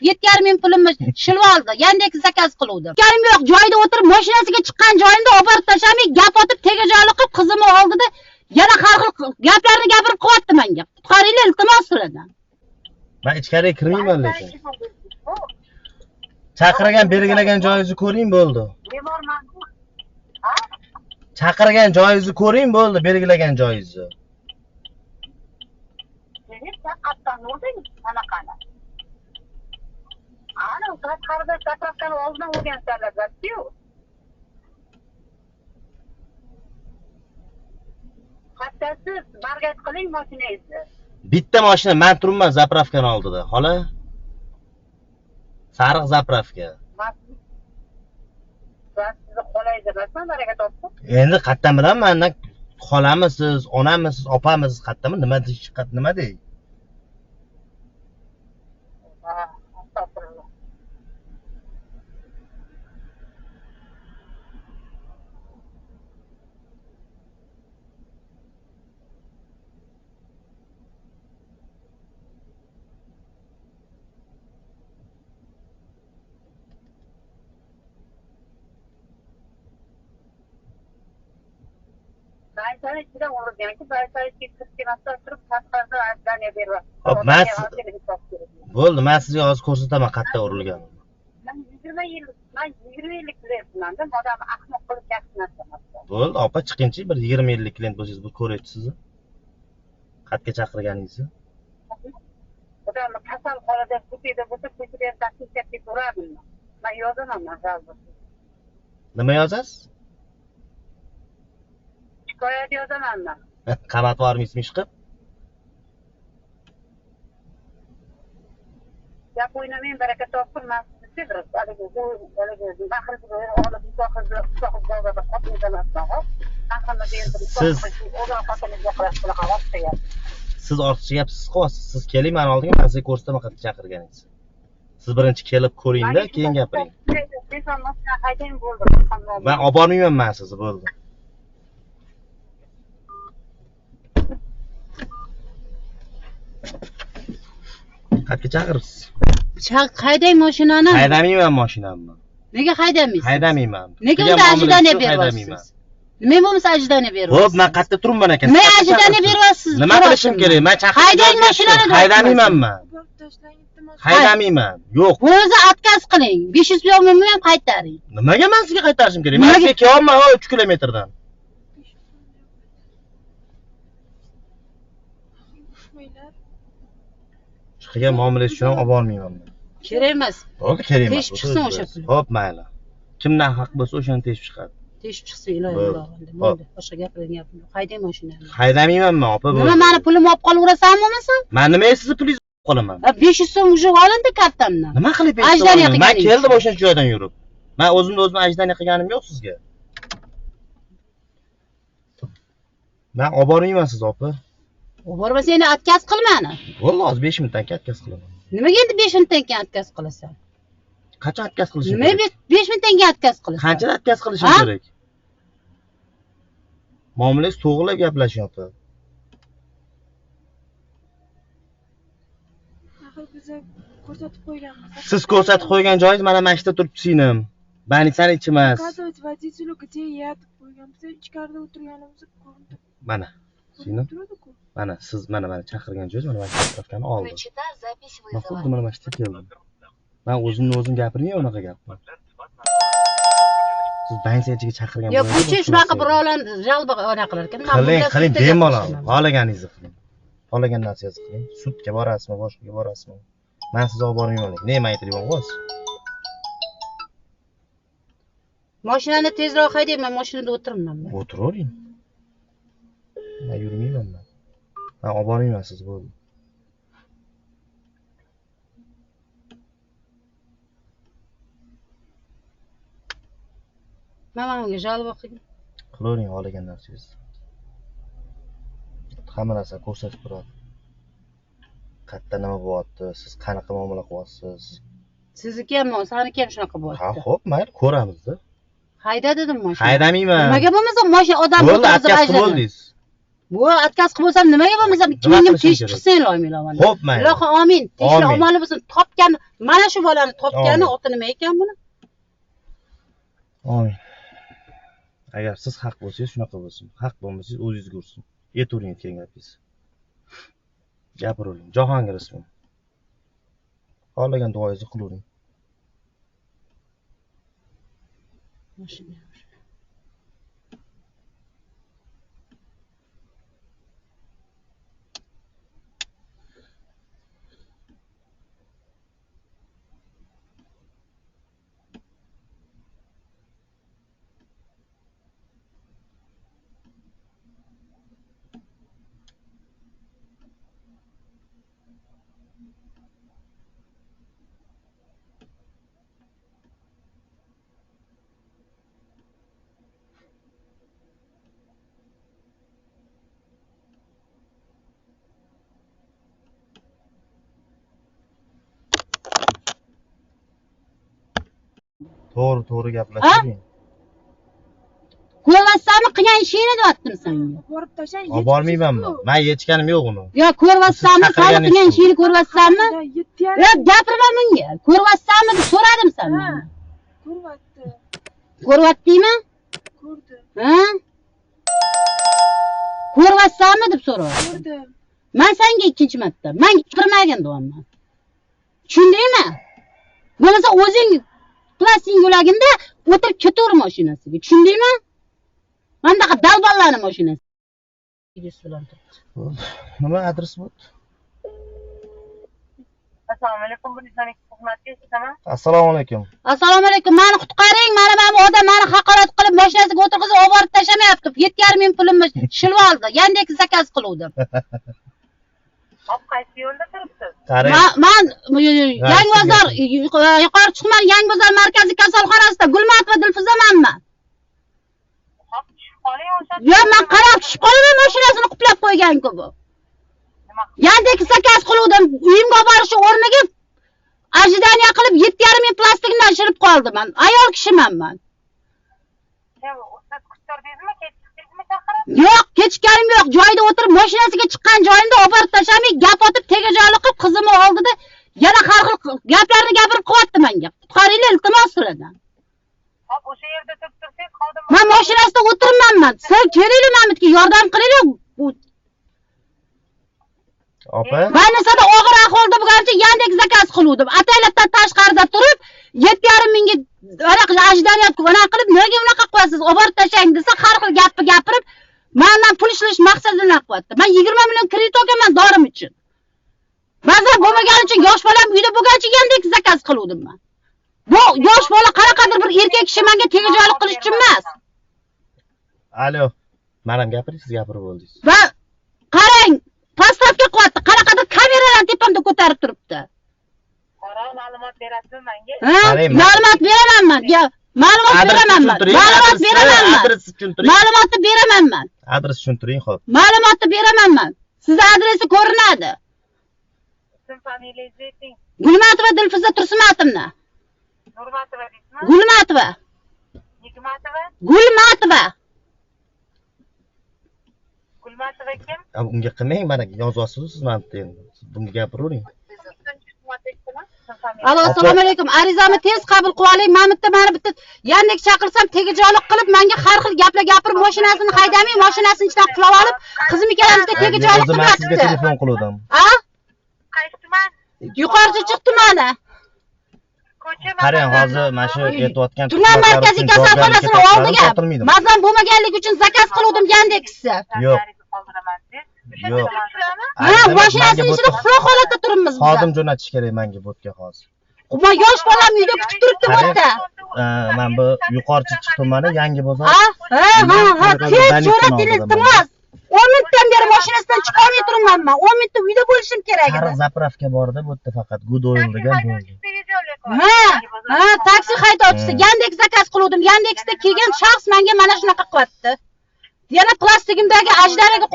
7,5 ming pulimni shilib oldi. Yandex zakaz qiluvdim. Ganim yo'q, joyda o'tirib mashinasiga chiqqan joyimda oborib tashamay, gap otib tegajoyli qilib qizimni oldida yana har xil gaplarni gapirib qo'yapti menga. Qutqaringlar iltimos sizlardan. Men ichkariga kirmayman lekin. Chaqirgan belgilagan joyingizni ko'ring bo'ldi. Chaqirgan joyingizni ko'ring bo'ldi, belgilagan joyingizni. Ana, qatqarda zapravkani oldidan o'rgansanlar, ku. Hattasi margat qiling mashinangizni. Bitta mashina men turibman zapravkani oldida, xola. Sariq zapravka. Sizni qolaydi, rasman baraka topdi. Endi qayerdan bilaman, mendan xolamisiz, onamisiz, opamisiz qayerdanmi? Nima dey? Baytani ichida o'rganki, baytani kirib turib, qatqarda ajdaniya beryapti. Hop, bo'ldi, men sizga hozir ko'rsataman qayerda urilganini. Men 20 yillik kliyentman-da, odam ahmoq qilib yaxshi narsa emas. Bo'ldi, opa chiqingchi, bir 20 yillik klient bo'lsangiz, bir ko'raychi sizni. Qayerga chaqirganingizni. Odam kasal holida ko'chada bo'lsa, ko'chada taklif qilib turardim. Men yozaman, hozir. Nima yozasiz? Shikoyat yozaman men. Qamat bormisizmi ish qilib? Gap o'ynamang, baraka topsin, men sizni sevirib, haligi mahrimni olib, siz ortiqcha gap siz qilyapsiz. Siz keling, men oldinga men sizga ko'rsataman qayerga chaqirganingizni. Siz birinchi kelib ko'ring-da, keyin gapiring. Men olib bormayman men sizni, bo'ldi. Qayerga chaqiribsiz? Haydang mashinani. Haydamayman mashinamni. Nega haydamaysiz? Haydamayman. Nega unda ajdaniya beryapsiz? Nima bo'lmasa ajdaniya beryapsiz? Xo'p, men qayerda turibman ekan? Nima ajdaniya beryapsiz? Nima qilishim kerak? Men chaqirib haydang mashinani. Haydamayman men. Haydamayman. Yo'q. O'zi отказ qiling. 500 so'mni ham qaytaring. Nimaga men sizga qaytarishim kerak? Men sizga kelyapman 3 kilometrdan. Qilgan muomalangiz uchun ham olib bormayman men. Kerak emas. Bo'ldi, kerak emas. Teshib chiqsin o'sha pul. Xo'p, mayli. Kimdan haq bo'lsa o'shani teshib chiqadi. Teshib chiqsin, iloyim. Bo'ldi. Boshqa gaplarga gapim yo'q. Haydang mashinani. Haydamayman men, opa. Nima, meni pulimni olib qolaverasanmi bo'lmasa? Men nimaga sizni pulingizni olib qolaman? 500 so'm уже olindi kartamdan. Nima qilib 500 so'm? Men keldim o'sha joydan yurib. Men o'zim ajdaniya qilganim yo'q sizga. Men olib bormayman siz, opa. Bormasa endi отказ qil meni. Bo'ldi, hozir 5 minutdan keyin отказ qilaman. Nimaga endi 5 minutdan keyin отказ qilasan? Qachon отказ qilishim kerak? Nima 5 minutdan keyin отказ qilasan? Qanchada отказ qilishim kerak? Muomalangiz to'g'rilab gaplashing, opa. Axir biz ko'rsatib qo'yganmiz. Siz ko'rsatib qo'ygan joyingiz mana mana ishda turibdi sinim. Banitsani ichi emas. Uказывать водителюga yetib qo'yganmiz. Ichkarida o'tirganimizni ko'rdi. Mana, sinim. Mana siz mana chaqirgan joyingiz mana mana zapravkani oldi. Men xuddi mana mana ishda keldim. Men o'zim gapirmayman unaqa gapni. Siz bansiyachiga chaqirgan yo'q, buncha shunaqa birovlarni jalba ona qilar ekan. Qiling, bemalol. Xohlaganingizni qiling. Xohlagan narsangizni qiling. Sudga borasizmi, boshqaga borasizmi? Men sizni olib bormayman. Ne men aytayapman xo'sh? Mashinani tezroq haydang, men mashinada o'tiribman. O'tiravering. Men yurmayman men. Men olib bormayman sizni, bo'ldi. Mana unga jalba qiling. Qilavering xohlagan narsangizni. Hamma narsa ko'rsatib turadi. Qayerda nima bo'lyapti, siz qanaqa muomala qilyapsiz? Sizniki ham, seniki ham shunaqa bo'lyapti. Ha, xo'p, mayli, ko'ramiz-da. Hayda dedim mashina. Haydamayman. Nimaga bo'lmasa mashina odam o'tirib ajratadi. Bu отказ qilib bo'lsam nimaga bo'lmasam ikki ming teshib chiqsang olmaylar mana. Xo'p, mayli. Ilohi amin. Teshib omali bo'lsin. Topgan mana shu bolani topgani oti nima ekan buni? Amin. Agar siz haq bo'lsangiz shunaqa bo'lsin. Haq bo'lmasangiz o'zingizga ursin. Yetavering aytgan gapingiz. Gapiravering. Jahongir ismim. Xohlagan duoyingizni qilavering. To'g'ri gaplashavering. Ko'rvatsanmi qilgan ishingni deyaptim senga. Borib tashlang. Olib bormaymanmi? Men yechganim yo'q uni. Yo, ko'rvatsanmi, sen qilgan ishingni ko'rvatsanmi? Yetti Gapirma menga. Ko'rvatsanmi deb so'radim sendan. Ko'rvatdi. Ko'rvatdingmi? Ko'rdi. Ha? Ko'rvatsanmi deb so'radim. Ko'rdim. Men senga ikkinchi marta. Men gapirmagan deyapman. Tushundingmi? Bo'lmasa o'zing plastik yo'laginda o'tirib ketaver mashinasiga. Tushundingmi? Mendaqa dalballarning mashinasi. Nima adres bu? Assalomu alaykum, bu islomik xizmatga ishlaman. Assalomu alaykum. Assalomu alaykum. Meni qutqaring. Mana bu odam meni haqorat qilib mashinasiga o'tirg'izib olib borib tashamayapti. 7,5 ming pulimni shilib oldi. Yandex zakaz qiluvdim. Hop, qaysi yo'lda turibsiz? Men Yangbozor yuqori chiqman Yangbozor markaziy kasalxonasida Gulmatova Dilfuzamanman. Hop, tushib qoling o'sha. Yo, men qarab tushib qolaman, mashinasini quplab qo'ygan-ku bu. Yandex zakaz qiluvdim. Uyimga borish o'rniga ajdaniya qilib 7,5 ming plastikdan shirib qoldim. Ayol kishiman men. Siz kuttirdingizmi, kechikdingizmi chaqirib? Yo'q, kechganim yo'q. Joyda o'tirib mashinasiga chiqqan joyimda olib borib tashamay, gap otib tegajoyli qilib qizimni oldida yana har xil gaplarni gapirib qo'yapti menga. Qutqaringlar, iltimos sizlardan. Hop, o'sha yerda turib tursangiz qoldim. Men mashinasida o'tiribman. Siz kelinglar menga yordam qilinglar. Opa. Banisada og'ir ahvolda bo'lgancha Yandex zakaz qiluvdim. Ataylabdan tashqarida turib 7,5 mingga varaq ajdaniya qilib, nega unaqa qilyapsiz? Olib borib tashlang desa, har xil gapni gapirib, mendan pul ishlash maqsadini qilyapti. Men 20 million kredit olganman dorim uchun. Ba'zan bo'lmagani uchun yosh bolam uyda bo'lgancha Yandex zakaz qiluvdim men. Bu yosh bola qaraqadir bir erkak kishi menga tegajoylik qilish uchun emas. Alo. Mana gapiring, siz gapirib bo'ldingiz. Va qarang, postavka qilyapti. Qaraqadir kameralar tepamda ko'tarib turibdi. Qora ma'lumot berasizmi menga? Ma'lumot beraman men. Ma'lumot beraman men. Ma'lumot beraman men. Adres tushuntiring. Ma'lumotni beraman men. Adres tushuntiring, xo'p. Ma'lumotni beraman men. Sizning adresi ko'rinadi. Ism familiyangizni ayting. Gulmatova Dilfuza Tursumatovna. Nurmatova deysizmi? Gulmatova. Nigmatova? Gulmatova. Gulmatova kim? Unga qilmang, mana yozyapsiz siz mana endi. Bunga gapiravering. Alo, assalomu alaykum. Arizamni tez qabul qilib oling. Men bitta Yandex chaqirsam tegajoylik qilib, menga har xil gaplar gapirib, mashinasini haydamay, mashinasini ichidan qilib olib, qizim ikkalamizga tegajoylik O'zim sizga qilyapti. telefon qildim. Ha? Qaysi tuman? Yuqori chiqdi mana. Ko'cha Qarang, hozir mana shu aytayotgan Tuman markaziy kasalxonasining oldiga mazam bo'lmaganligi uchun zakaz qiluvdim Yandexni. Yo'q. Yo'q. Ha, mashinasining ichida uxloq holatda turibmiz biz. Xodim jo'natish kerak menga bo'tga hozir. Men yosh bolam uyda kutib turibdi bo'tda. Men bu yuqori chiqdim mana yangi bozor. Ha, tez so'rating iltimos. 10 minutdan beri mashinasidan chiqa olmay turibman men. 10 minutda uyda bo'lishim kerak edi. Qari zapravka borda bu yerda faqat Goodwill degan bo'ldi. Ha, taksi haydovchisi Yandex zakaz qiluvdim. Yandexda kelgan shaxs menga mana shunaqa qilyapti. Yana plastigimdagi ajdariga